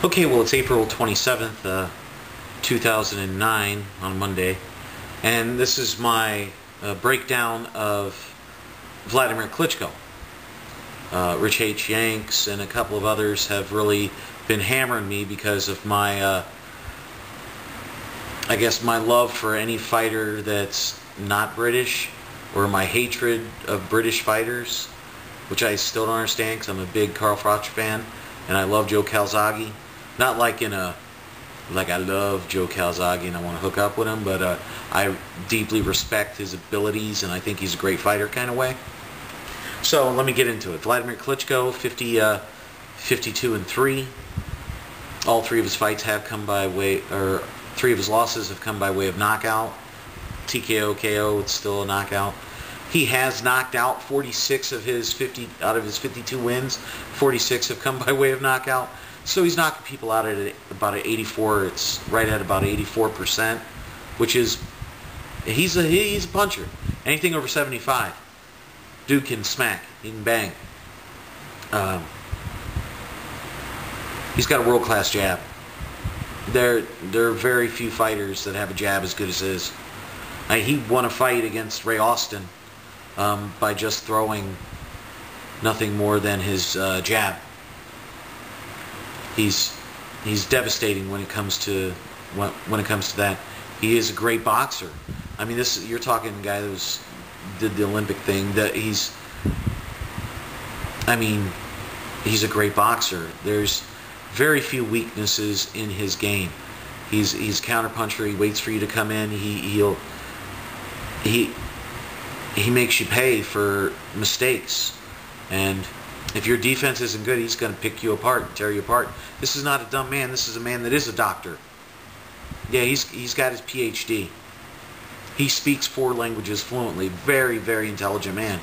Okay, well, it's April 27th, 2009, on a Monday, and this is my breakdown of Wladimir Klitschko. Rich H. Yanks and a couple of others have really been hammering me because of my, I guess, my love for any fighter that's not British, or my hatred of British fighters, which I still don't understand because I'm a big Carl Froch fan, and I love Joe Calzaghe. Not like in a, like I love Joe Calzaghe and I want to hook up with him, but I deeply respect his abilities and I think he's a great fighter kind of way. So let me get into it. Wladimir Klitschko, 52-3. All three of his fights have come by way, or three of his losses have come by way of knockout. TKO, KO, it's still a knockout. He has knocked out 46 of his 50 out of his 52 wins. 46 have come by way of knockout. So he's knocking people out at about an 84. It's right at about 84%, which is he's a puncher. Anything over 75, dude can smack. He can bang. He's got a world-class jab. There are very few fighters that have a jab as good as his. He won a fight against Ray Austin by just throwing nothing more than his jab. He's devastating when it comes to that. He is a great boxer. I mean, you're talking a guy that did the Olympic thing. That he's a great boxer. There's very few weaknesses in his game. He's a counterpuncher. He waits for you to come in. He makes you pay for mistakes, and if your defense isn't good, he's going to pick you apart and tear you apart. This is not a dumb man. This is a man that is a doctor. Yeah, he's got his PhD. He speaks 4 languages fluently. Very, very intelligent man.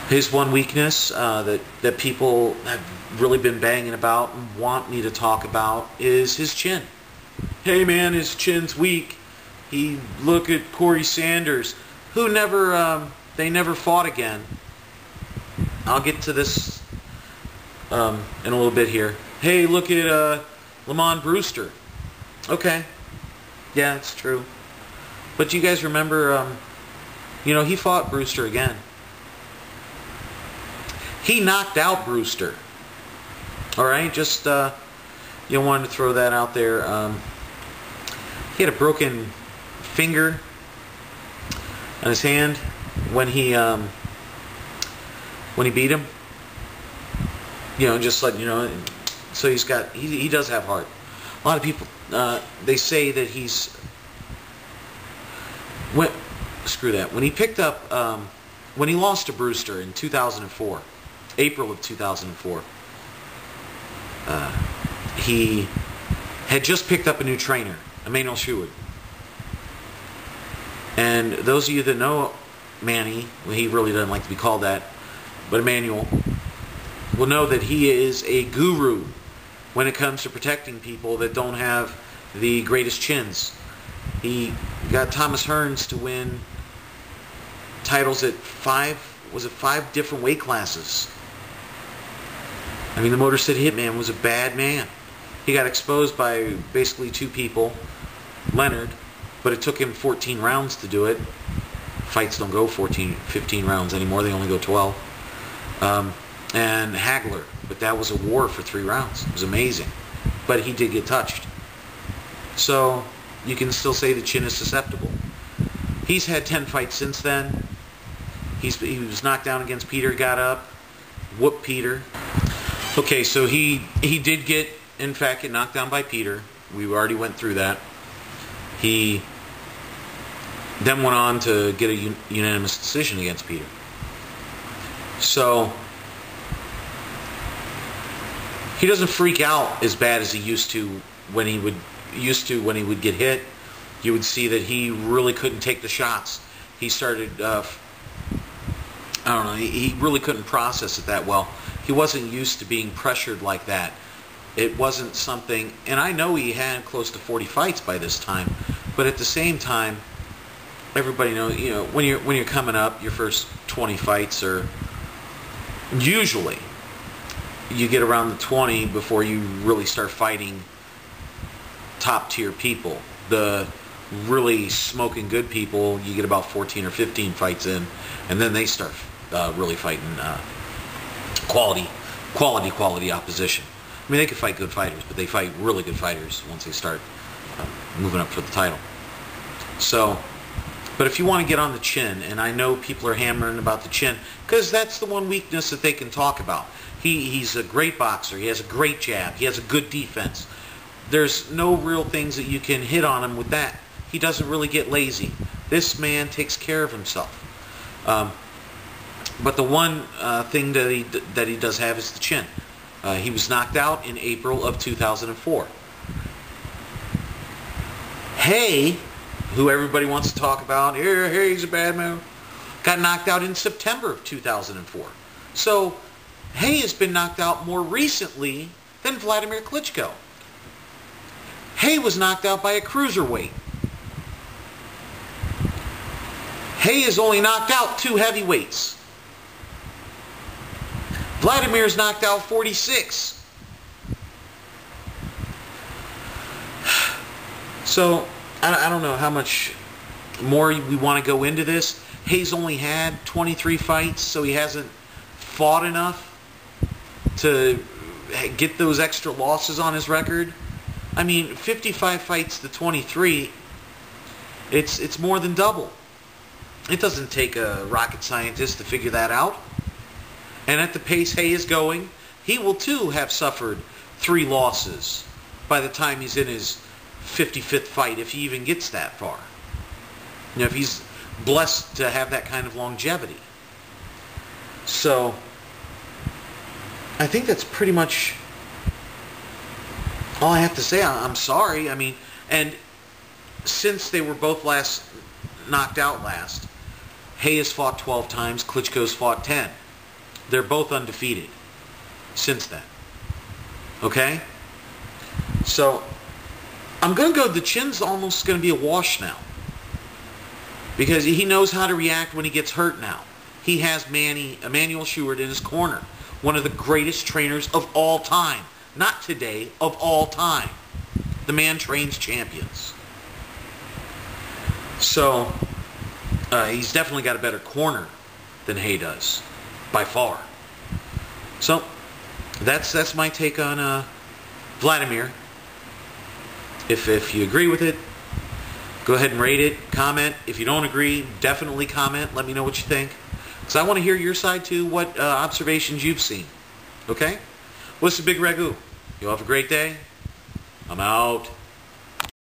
His one weakness that people have really been banging about and want me to talk about is his chin. Hey man, his chin's weak. Look at Corey Sanders, who they never fought again. I'll get to this in a little bit here. Hey, look at Lamont Brewster. Okay, yeah, it's true. But you guys remember, he fought Brewster again. He knocked out Brewster. All right, just wanted to throw that out there. He had a broken finger on his hand when he beat him. Just letting you know. So he does have heart. A lot of people they say that when he picked up when he lost to Brewster in 2004, April of 2004. He had just picked up a new trainer, Emmanuel Schuwood. And those of you that know Manny, well, he really doesn't like to be called that, but Emmanuel will know that he is a guru when it comes to protecting people that don't have the greatest chins. He got Thomas Hearns to win titles at 5 different weight classes. I mean, the Motor City Hitman was a bad man. He got exposed by basically 2 people, Leonard, but it took him 14 rounds to do it. Fights don't go 15 rounds anymore. They only go 12. And Hagler, but that was a war for 3 rounds. It was amazing. But he did get touched. So you can still say the chin is susceptible. He's had 10 fights since then. He was knocked down against Peter, got up, whooped Peter. Okay, so he did get knocked down by Peter. We already went through that. He then went on to get a unanimous decision against Peter. So he doesn't freak out as bad as he used to when he would get hit. You would see that he really couldn't take the shots. He started he really couldn't process it that well. He wasn't used to being pressured like that. It wasn't something, and I know he had close to 40 fights by this time, but at the same time, everybody knows, when you're coming up, your first 20 fights are usually you get around the 20 before you really start fighting top tier people. The really smoking good people, you get about 14 or 15 fights in, and then they start really fighting quality opposition. I mean, they can fight good fighters, but they fight really good fighters once they start moving up for the title. So, but if you want to get on the chin, and I know people are hammering about the chin, because that's the one weakness that they can talk about. He's a great boxer. He has a great jab. He has a good defense. There's no real things that you can hit on him with that. He doesn't really get lazy. This man takes care of himself. But the one thing that he does have is the chin. He was knocked out in April of 2004. Hey, who everybody wants to talk about, here he's a bad man, got knocked out in September of 2004. So, Hay has been knocked out more recently than Wladimir Klitschko. Hay was knocked out by a cruiserweight. Hay has only knocked out 2 heavyweights. Vladimir's knocked out 46. So, I don't know how much more we want to go into this. Hayes only had 23 fights, so he hasn't fought enough to get those extra losses on his record. I mean, 55 fights to 23, it's more than double. It doesn't take a rocket scientist to figure that out. And at the pace Hay is going, he will too have suffered 3 losses by the time he's in his 55th fight, if he even gets that far. You know, if he's blessed to have that kind of longevity. So, I think that's pretty much all I have to say. I'm sorry. I mean, and since they were both knocked out last, Hay has fought 12 times, Klitschko's fought 10. They're both undefeated since then. Okay? So, I'm going to go, the chin's almost going to be a wash now. Because he knows how to react when he gets hurt now. He has Emanuel Stewart in his corner. One of the greatest trainers of all time. Not today, of all time. The man trains champions. So, he's definitely got a better corner than Hay does. By far. So, that's my take on Wladimir. If you agree with it, go ahead and rate it, comment. If you don't agree, definitely comment. Let me know what you think. Because I want to hear your side too, what observations you've seen. Okay? Well, this is Bigragu. You all have a great day. I'm out.